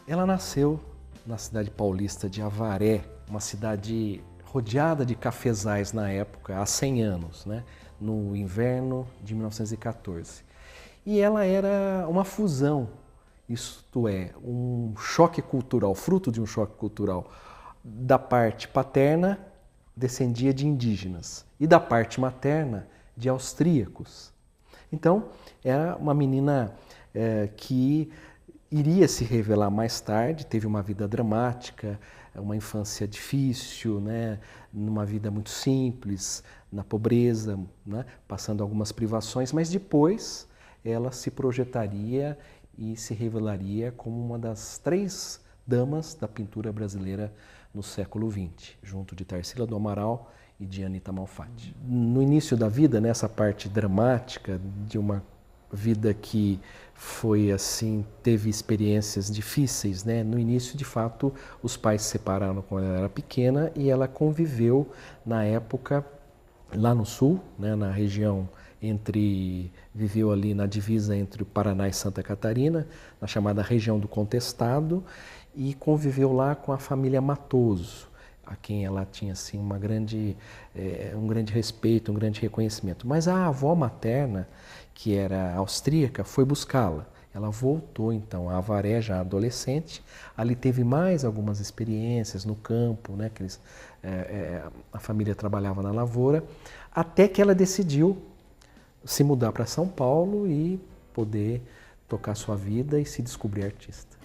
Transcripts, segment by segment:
Ela nasceu na cidade paulista de Avaré, uma cidade rodeada de cafezais na época, há 100 anos, né? No inverno de 1914. E ela era uma fusão, isto é, um choque cultural, fruto de um choque cultural. Da parte paterna, descendia de indígenas, e da parte materna, de austríacos. Então, era uma menina que iria se revelar mais tarde, teve uma vida dramática, uma infância difícil, né? Numa vida muito simples, na pobreza, né? Passando algumas privações, mas depois ela se projetaria e se revelaria como uma das 3 damas da pintura brasileira no século XX, junto de Tarsila do Amaral e de Anita Malfatti. No início da vida, nessa parte dramática de uma vida que foi assim, teve experiências difíceis, né? No início, de fato, os pais se separaram quando ela era pequena e ela conviveu na época lá no sul, né? Na região viveu ali na divisa entre o Paraná e Santa Catarina, na chamada região do Contestado, e conviveu lá com a família Matoso, a quem ela tinha assim um grande respeito, um grande reconhecimento. Mas a avó materna, que era austríaca, foi buscá-la. Ela voltou então a Avaré, já adolescente. Ali teve mais algumas experiências no campo, né? A família trabalhava na lavoura, até que ela decidiu se mudar para São Paulo e poder tocar sua vida e se descobrir artista.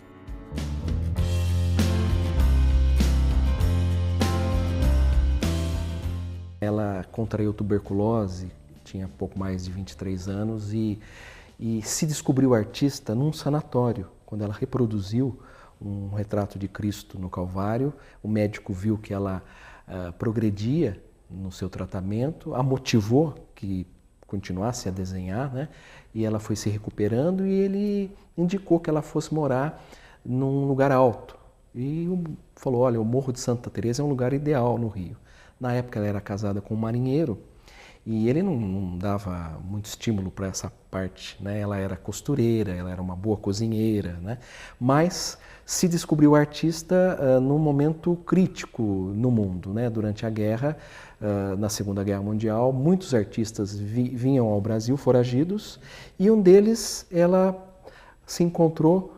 Ela contraiu tuberculose, tinha pouco mais de 23 anos e se descobriu artista num sanatório, quando ela reproduziu um retrato de Cristo no Calvário. O médico viu que ela progredia no seu tratamento, a motivou que continuasse a desenhar, né? E ela foi se recuperando e ele indicou que ela fosse morar num lugar alto. E falou, olha, o Morro de Santa Teresa é um lugar ideal no Rio. Na época ela era casada com um marinheiro e ele não dava muito estímulo para essa parte, né? Ela era costureira, ela era uma boa cozinheira, né? Mas se descobriu artista num momento crítico no mundo, né? Durante a guerra, na Segunda Guerra Mundial, muitos artistas vinham ao Brasil foragidos e um deles ela se encontrou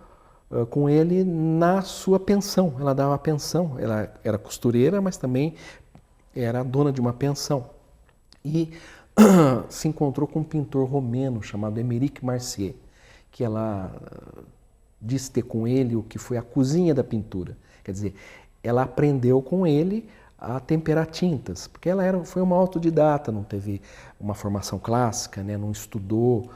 com ele na sua pensão. Ela dava pensão, ela era costureira, mas também era dona de uma pensão. E se encontrou com um pintor romeno chamado Émeric Marcier, que ela disse ter com ele o que foi a cozinha da pintura. Quer dizer, ela aprendeu com ele a temperar tintas, porque ela foi uma autodidata, não teve uma formação clássica, né? Não estudou,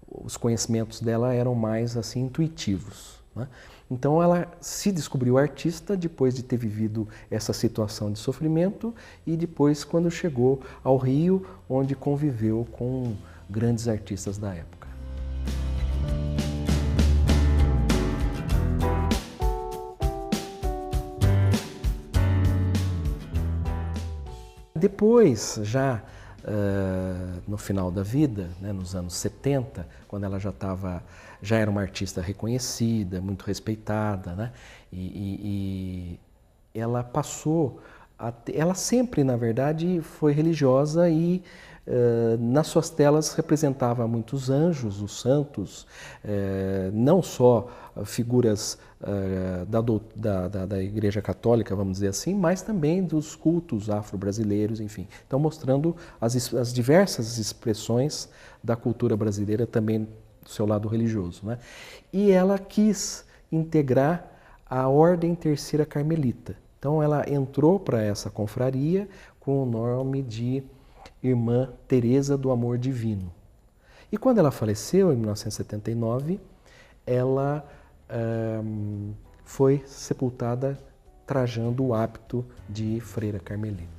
os conhecimentos dela eram mais assim intuitivos, né? Então ela se descobriu artista depois de ter vivido essa situação de sofrimento e depois quando chegou ao Rio, onde conviveu com grandes artistas da época. Depois, já no final da vida, né, nos anos 70, quando ela já era uma artista reconhecida, muito respeitada, né, e ela passou ela sempre, na verdade, foi religiosa e nas suas telas representava muitos anjos, os santos, não só figuras da Igreja Católica, vamos dizer assim, mas também dos cultos afro-brasileiros, enfim. Então, mostrando as diversas expressões da cultura brasileira também do seu lado religioso, né? E ela quis integrar a Ordem Terceira Carmelita. Então, ela entrou para essa confraria com o nome de Irmã Teresa do Amor Divino. E quando ela faleceu, em 1979, ela foi sepultada trajando o hábito de freira carmelita.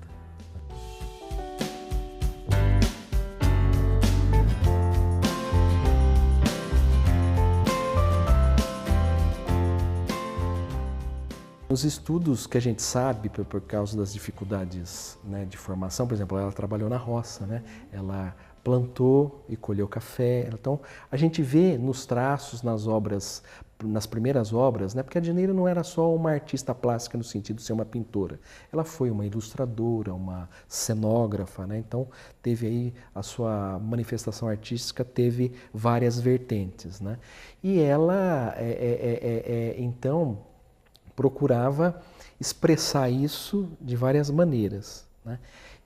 Os estudos que a gente sabe, por causa das dificuldades, né, de formação, por exemplo, ela trabalhou na roça, né? Ela plantou e colheu café. Então, a gente vê nos traços, nas obras nas primeiras obras, né? Porque a Djaneira não era só uma artista plástica no sentido de ser uma pintora, ela foi uma ilustradora, uma cenógrafa, né? Então teve aí a sua manifestação artística, teve várias vertentes, né? E ela então procurava expressar isso de várias maneiras, né?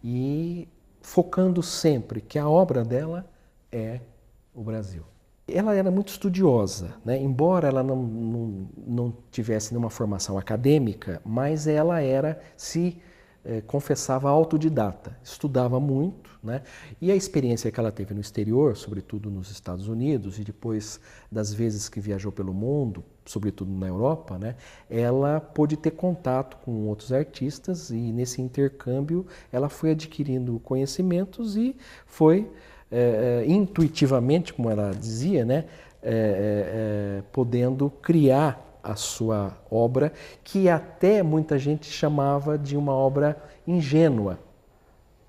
E focando sempre que a obra dela é o Brasil. Ela era muito estudiosa, né? Embora ela não tivesse nenhuma formação acadêmica, mas ela confessava autodidata, estudava muito, né? E a experiência que ela teve no exterior, sobretudo nos Estados Unidos, e depois das vezes que viajou pelo mundo, sobretudo na Europa, né? Ela pôde ter contato com outros artistas e nesse intercâmbio ela foi adquirindo conhecimentos e foi intuitivamente, como ela dizia, né, podendo criar a sua obra, que até muita gente chamava de uma obra ingênua.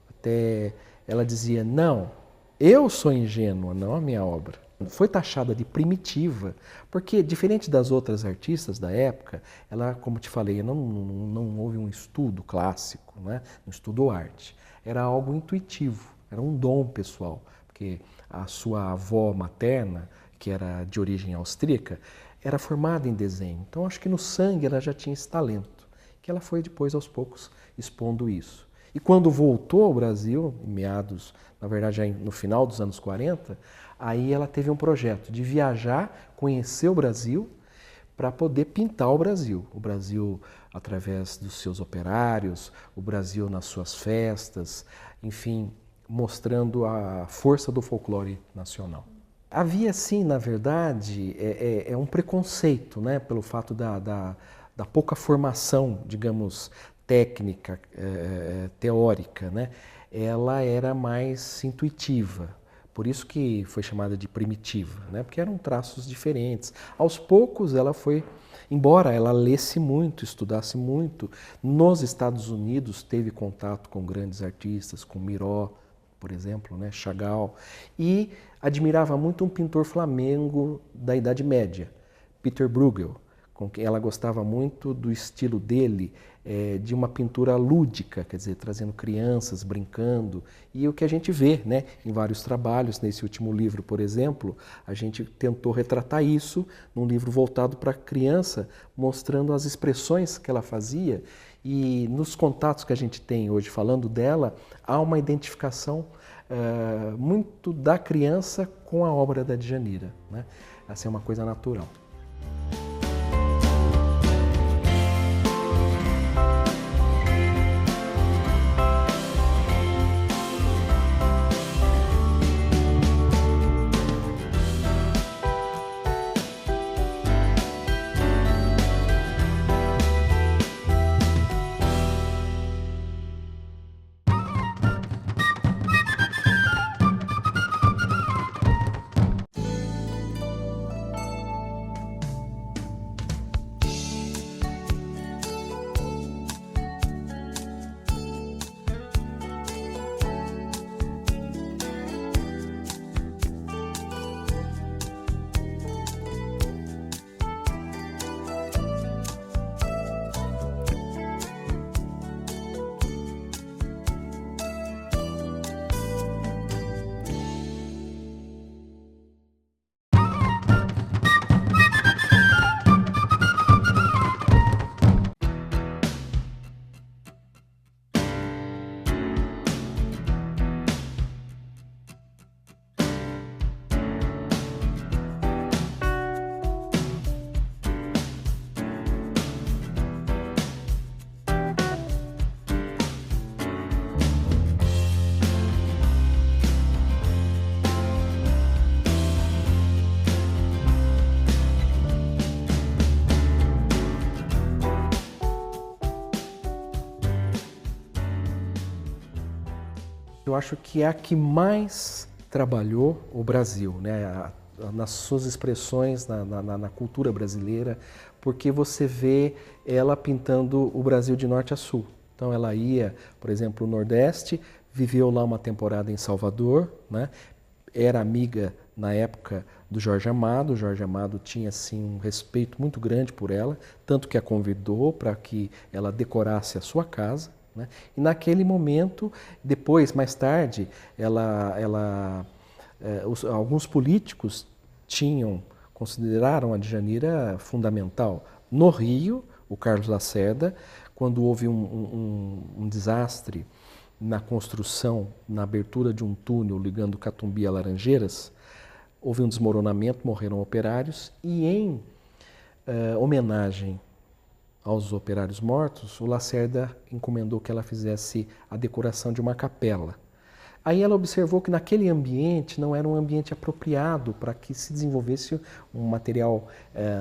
Até ela dizia, não, eu sou ingênua, não a minha obra. Foi taxada de primitiva, porque, diferente das outras artistas da época, ela, como te falei, não houve um estudo clássico, né? Um estudo arte. Era algo intuitivo, era um dom pessoal, porque a sua avó materna, que era de origem austríaca, era formada em desenho. Então, acho que no sangue ela já tinha esse talento, que ela foi depois, aos poucos, expondo isso. E quando voltou ao Brasil, em meados, na verdade, já no final dos anos 40, aí ela teve um projeto de viajar, conhecer o Brasil, para poder pintar o Brasil através dos seus operários, o Brasil nas suas festas, enfim, mostrando a força do folclore nacional. Havia, sim, na verdade, um preconceito, né, pelo fato da pouca formação, digamos, técnica, teórica, né? Ela era mais intuitiva, por isso que foi chamada de primitiva, né? Porque eram traços diferentes. Aos poucos ela foi, embora ela lesse muito, estudasse muito, nos Estados Unidos teve contato com grandes artistas, com Miró, por exemplo, né? Chagall, e admirava muito um pintor flamengo da Idade Média, Peter Bruegel, com quem ela gostava muito do estilo dele, de uma pintura lúdica, quer dizer, trazendo crianças, brincando, e o que a gente vê, né, em vários trabalhos, nesse último livro, por exemplo, a gente tentou retratar isso num livro voltado para a criança, mostrando as expressões que ela fazia, e nos contatos que a gente tem hoje falando dela, há uma identificação muito da criança com a obra da Djanira, né? Essa é uma coisa natural. Eu acho que é a que mais trabalhou o Brasil, né? Nas suas expressões, na cultura brasileira, porque você vê ela pintando o Brasil de norte a sul. Então ela ia, por exemplo, no Nordeste, viveu lá uma temporada em Salvador, né? Era amiga na época do Jorge Amado. O Jorge Amado tinha assim, um respeito muito grande por ela, tanto que a convidou para que ela decorasse a sua casa, né? E naquele momento, depois, mais tarde, alguns políticos consideraram a Djanira fundamental. No Rio, o Carlos Lacerda, quando houve um desastre na construção, na abertura de um túnel ligando Catumbi a Laranjeiras, houve um desmoronamento, morreram operários, e em homenagem aos operários mortos, o Lacerda encomendou que ela fizesse a decoração de uma capela. Aí ela observou que naquele ambiente não era um ambiente apropriado para que se desenvolvesse um material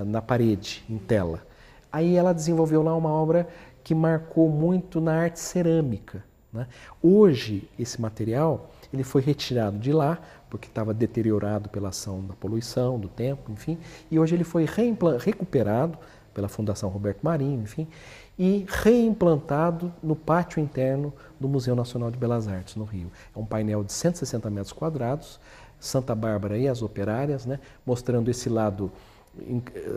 na parede, em tela. Aí ela desenvolveu lá uma obra que marcou muito na arte cerâmica, né? Hoje, esse material ele foi retirado de lá, porque estava deteriorado pela ação da poluição, do tempo, enfim, e hoje ele foi recuperado pela Fundação Roberto Marinho, enfim, e reimplantado no pátio interno do Museu Nacional de Belas Artes, no Rio. É um painel de 160 metros quadrados, Santa Bárbara e as operárias, né, mostrando esse lado,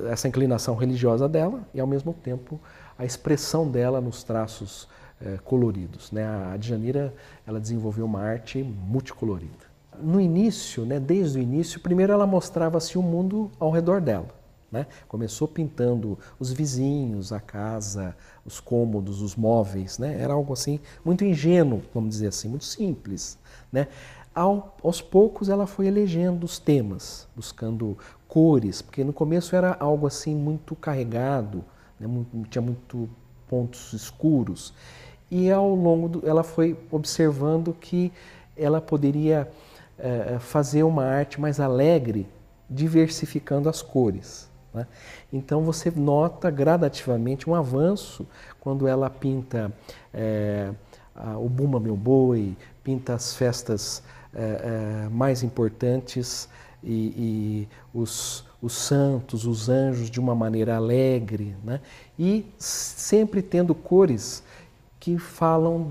essa inclinação religiosa dela e, ao mesmo tempo, a expressão dela nos traços coloridos, né? A Djanira, ela desenvolveu uma arte multicolorida. No início, né, desde o início, primeiro ela mostrava-se o mundo ao redor dela, né? Começou pintando os vizinhos, a casa, os cômodos, os móveis, né? Era algo assim muito ingênuo, vamos dizer assim, muito simples, né? Aos poucos ela foi elegendo os temas, buscando cores, porque no começo era algo assim muito carregado, né? Tinha muito pontos escuros, e ao longo ela foi observando que ela poderia fazer uma arte mais alegre, diversificando as cores, né? Então você nota gradativamente um avanço quando ela pinta o Bumba Meu Boi, pinta as festas mais importantes e os santos, os anjos de uma maneira alegre, né? E sempre tendo cores que falam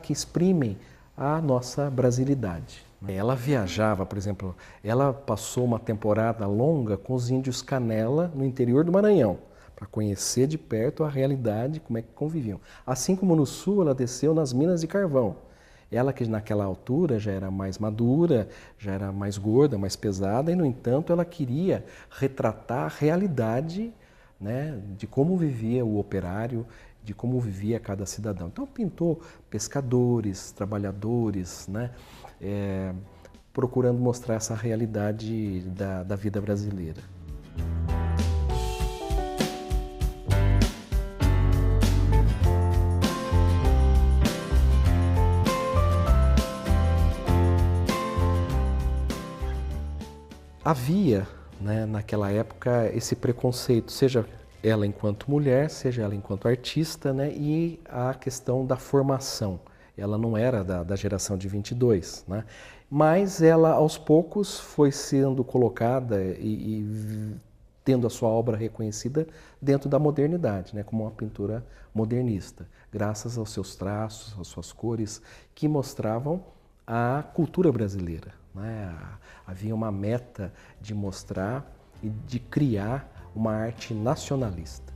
que exprimem a nossa brasilidade. Ela viajava, por exemplo, ela passou uma temporada longa com os índios Canela no interior do Maranhão, para conhecer de perto a realidade, como é que conviviam. Assim como no sul, ela desceu nas minas de carvão. Ela que naquela altura já era mais madura, já era mais gorda, mais pesada, e no entanto ela queria retratar a realidade, né, de como vivia o operário, de como vivia cada cidadão. Então pintou pescadores, trabalhadores, né, procurando mostrar essa realidade da vida brasileira. Havia, né, naquela época esse preconceito, seja ela enquanto mulher, seja ela enquanto artista, né, e a questão da formação. Ela não era da geração de 22, né, mas ela aos poucos foi sendo colocada e tendo a sua obra reconhecida dentro da modernidade, né, como uma pintura modernista, graças aos seus traços, às suas cores, que mostravam a cultura brasileira, né? Havia uma meta de mostrar e de criar uma arte nacionalista.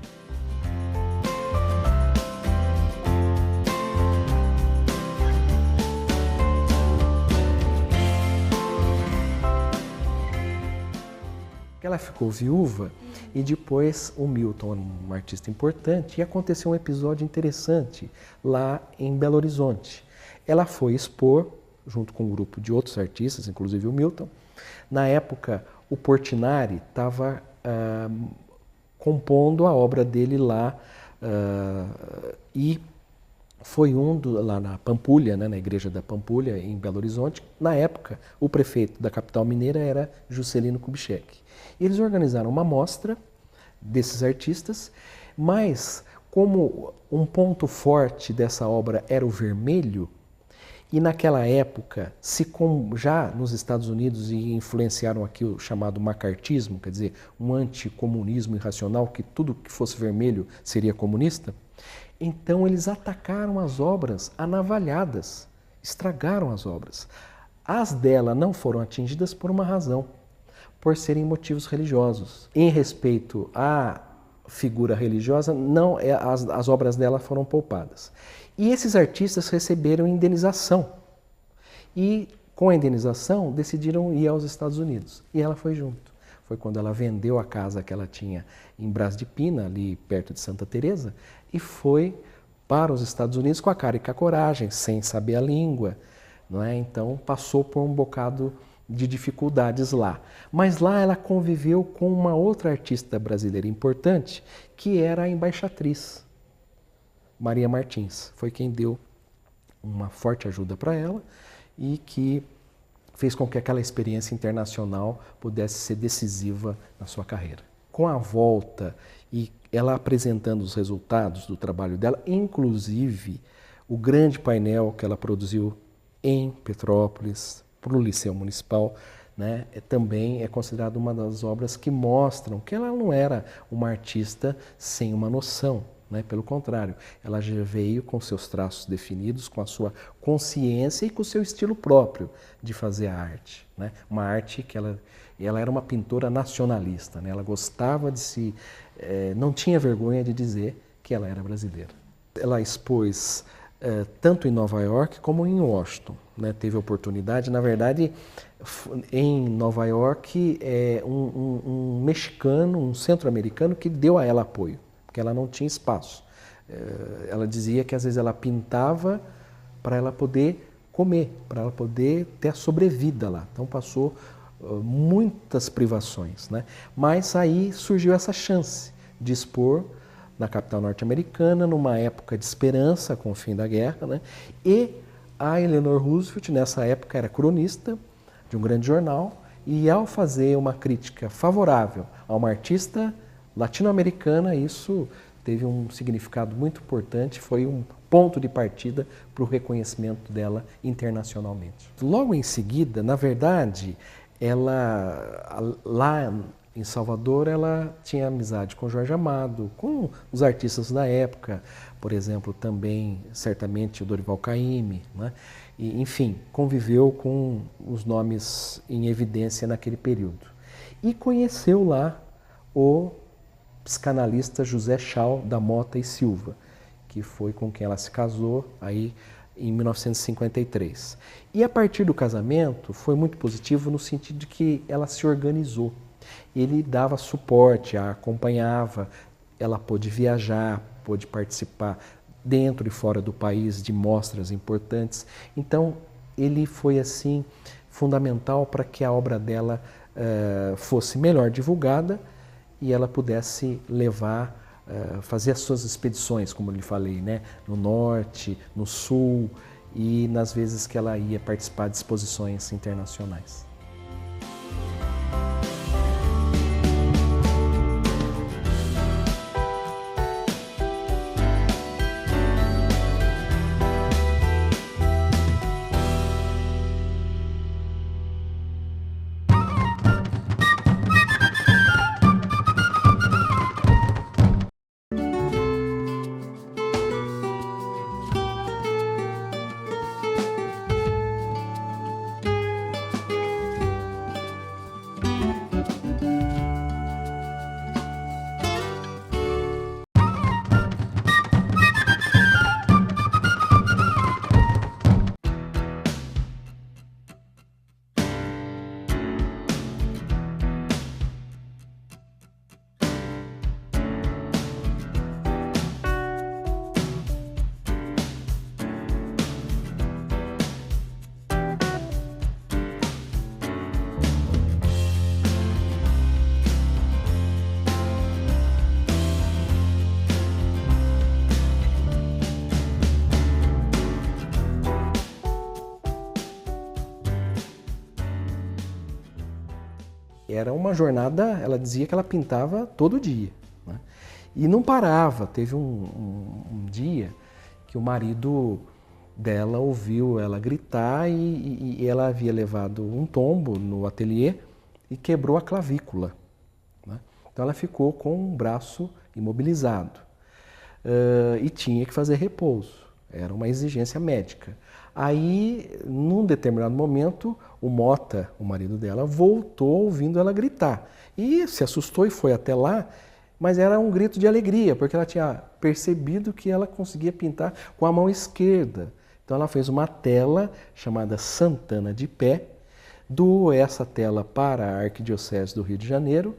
Ela ficou viúva e depois o Milton, um artista importante, e aconteceu um episódio interessante lá em Belo Horizonte. Ela foi expor junto com um grupo de outros artistas, inclusive o Milton. Na época, o Portinari estava compondo a obra dele lá e foi lá na Pampulha, né, na igreja da Pampulha, em Belo Horizonte. Na época, o prefeito da capital mineira era Juscelino Kubitschek. Eles organizaram uma mostra desses artistas, mas como um ponto forte dessa obra era o vermelho, e naquela época, já nos Estados Unidos e influenciaram aqui o chamado macartismo, quer dizer, um anticomunismo irracional, que tudo que fosse vermelho seria comunista, então eles atacaram as obras a navalhadas, estragaram as obras. As dela não foram atingidas por uma razão. por serem motivos religiosos. Em respeito à figura religiosa, não, as obras dela foram poupadas. E esses artistas receberam indenização. E com a indenização decidiram ir aos Estados Unidos. E ela foi junto. Foi quando ela vendeu a casa que ela tinha em Brás de Pina, ali perto de Santa Teresa, e foi para os Estados Unidos com a cara e com a coragem, sem saber a língua, não é? Então passou por um bocado de dificuldades lá. Mas lá ela conviveu com uma outra artista brasileira importante, que era a embaixatriz, Maria Martins. Foi quem deu uma forte ajuda para ela e que fez com que aquela experiência internacional pudesse ser decisiva na sua carreira. Com a volta e ela apresentando os resultados do trabalho dela, inclusive o grande painel que ela produziu em Petrópolis, para o Liceu Municipal, né, também é considerado uma das obras que mostram que ela não era uma artista sem uma noção. Né? Pelo contrário, ela já veio com seus traços definidos, com a sua consciência e com o seu estilo próprio de fazer a arte. Né? Uma arte que ela era uma pintora nacionalista, né? Ela gostava de se... não tinha vergonha de dizer que ela era brasileira. Ela expôs tanto em Nova York como em Washington. Né? Teve oportunidade, na verdade, em Nova York, um mexicano, um centro-americano que deu a ela apoio, porque ela não tinha espaço. Ela dizia que às vezes ela pintava para ela poder comer, para ela poder ter a sobrevida lá. Então passou muitas privações, né? Mas aí surgiu essa chance de expor na capital norte-americana, numa época de esperança com o fim da guerra, né? E a Eleanor Roosevelt, nessa época, era cronista de um grande jornal e, ao fazer uma crítica favorável a uma artista latino-americana, isso teve um significado muito importante, foi um ponto de partida para o reconhecimento dela internacionalmente. Logo em seguida, na verdade, ela lá em Salvador, ela tinha amizade com Jorge Amado, com os artistas da época, por exemplo, também, certamente, o Dorival Caymmi, né? E, enfim, conviveu com os nomes em evidência naquele período. E conheceu lá o psicanalista José Chau da Mota e Silva, que foi com quem ela se casou aí em 1953. E a partir do casamento foi muito positivo no sentido de que ela se organizou. Ele dava suporte, a acompanhava, ela pôde viajar, pôde participar dentro e fora do país de mostras importantes. Então, ele foi assim fundamental para que a obra dela fosse melhor divulgada e ela pudesse levar, fazer as suas expedições, como eu lhe falei, né? No norte, no sul e nas vezes que ela ia participar de exposições internacionais. Era uma jornada, ela dizia que ela pintava todo dia, né? E não parava. Teve um dia que o marido dela ouviu ela gritar e ela havia levado um tombo no ateliê e quebrou a clavícula, né? Então ela ficou com o braço imobilizado e tinha que fazer repouso. era uma exigência médica. Aí, num determinado momento, o Mota, o marido dela, voltou ouvindo ela gritar. E se assustou e foi até lá, mas era um grito de alegria, porque ela tinha percebido que ela conseguia pintar com a mão esquerda. Então ela fez uma tela chamada Santana de Pé, doou essa tela para a Arquidiocese do Rio de Janeiro,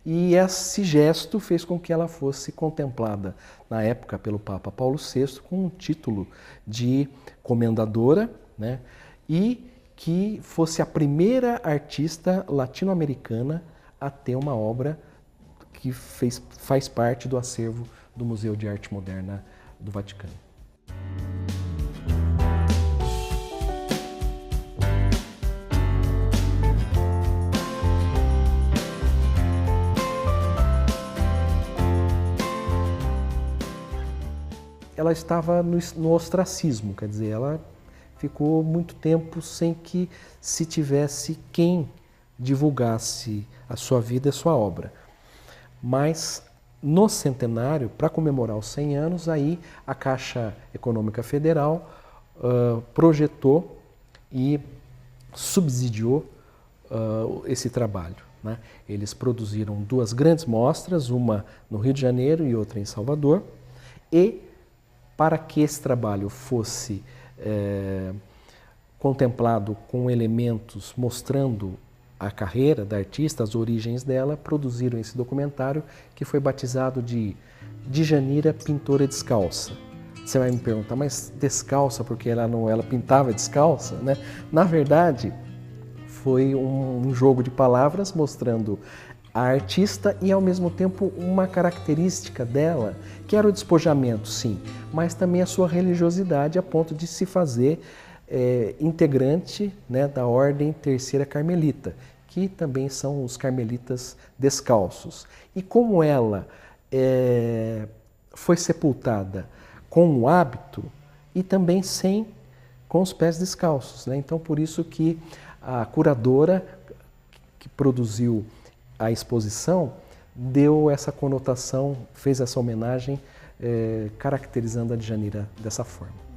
e esse gesto fez com que ela fosse contemplada, na época, pelo Papa Paulo VI, com um título de comendadora, né? E que fosse a primeira artista latino-americana a ter uma obra que faz parte do acervo do Museu de Arte Moderna do Vaticano. Ela estava no ostracismo, quer dizer, ela ficou muito tempo sem que se tivesse quem divulgasse a sua vida e a sua obra. Mas no centenário, para comemorar os 100 anos, aí a Caixa Econômica Federal projetou e subsidiou esse trabalho, né? Eles produziram 2 grandes mostras, uma no Rio de Janeiro e outra em Salvador, e para que esse trabalho fosse contemplado com elementos mostrando a carreira da artista, as origens dela, produziram esse documentário que foi batizado de Djanira Pintora Descalça. Você vai me perguntar, mas descalça porque ela pintava descalça, né? Na verdade, foi um jogo de palavras mostrando a artista e, ao mesmo tempo, uma característica dela, que era o despojamento, sim, mas também a sua religiosidade, a ponto de se fazer integrante, né, da Ordem Terceira Carmelita, que também são os carmelitas descalços. E como ela foi sepultada com o hábito e também com os pés descalços, né? Então, por isso que a curadora que produziu a exposição deu essa conotação, fez essa homenagem, caracterizando a Djanira dessa forma.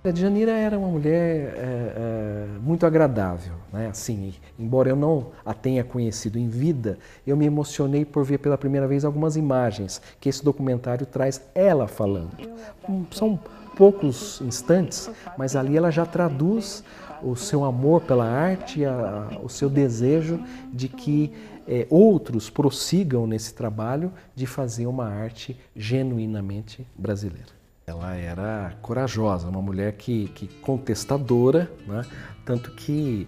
A Djanira era uma mulher muito agradável, né? Assim, embora eu não a tenha conhecido em vida, eu me emocionei por ver pela primeira vez algumas imagens que esse documentário traz ela falando. São poucos instantes, mas ali ela já traduz o seu amor pela arte, o seu desejo de que outros prossigam nesse trabalho de fazer uma arte genuinamente brasileira. Ela era corajosa, uma mulher que contestadora, né? Tanto que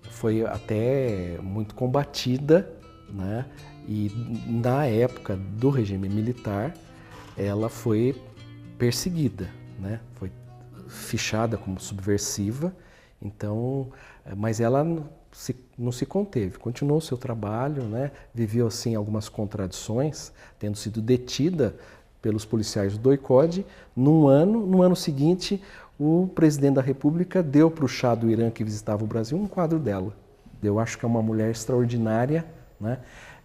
foi até muito combatida, né? E na época do regime militar, ela foi perseguida, né? Foi fichada como subversiva, então, mas ela não se conteve, continuou o seu trabalho, né? Viveu assim algumas contradições, tendo sido detida pelos policiais do DOI-CODE. No ano seguinte, o presidente da República deu para o Chá do Irã, que visitava o Brasil, um quadro dela. Eu acho que é uma mulher extraordinária, né?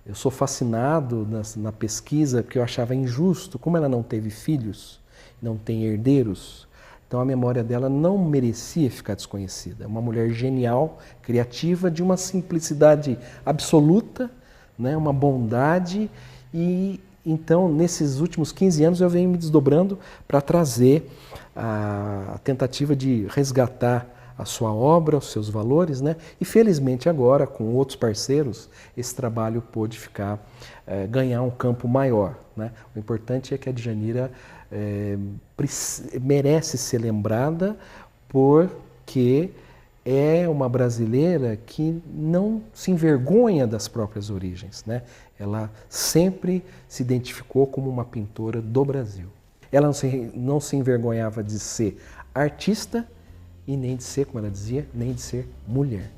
Eu sou fascinado na pesquisa, porque eu achava injusto, como ela não teve filhos, não tem herdeiros, então a memória dela não merecia ficar desconhecida. É uma mulher genial, criativa, de uma simplicidade absoluta, né? Uma bondade. E então, nesses últimos 15 anos, eu venho me desdobrando para trazer a tentativa de resgatar a sua obra, os seus valores, né? E felizmente agora, com outros parceiros, esse trabalho pôde ganhar um campo maior, né? O importante é que a Djanira merece ser lembrada porque é uma brasileira que não se envergonha das próprias origens, né? Ela sempre se identificou como uma pintora do Brasil. Ela não se envergonhava de ser artista e nem de ser, como ela dizia, nem de ser mulher.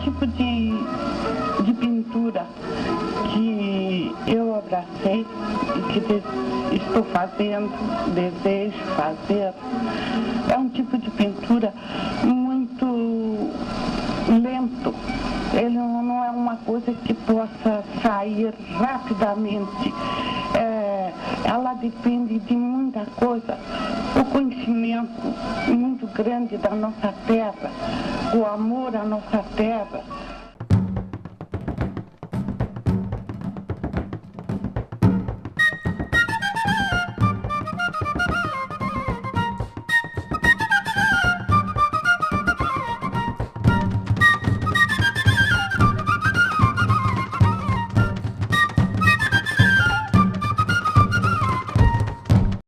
tipo de pintura que eu abracei e que estou fazendo, desejo fazer. É um tipo de pintura muito lento. Ele não é uma coisa que possa sair rapidamente. Ela depende de muita coisa. O conhecimento muito grande da nossa terra, o amor à nossa terra,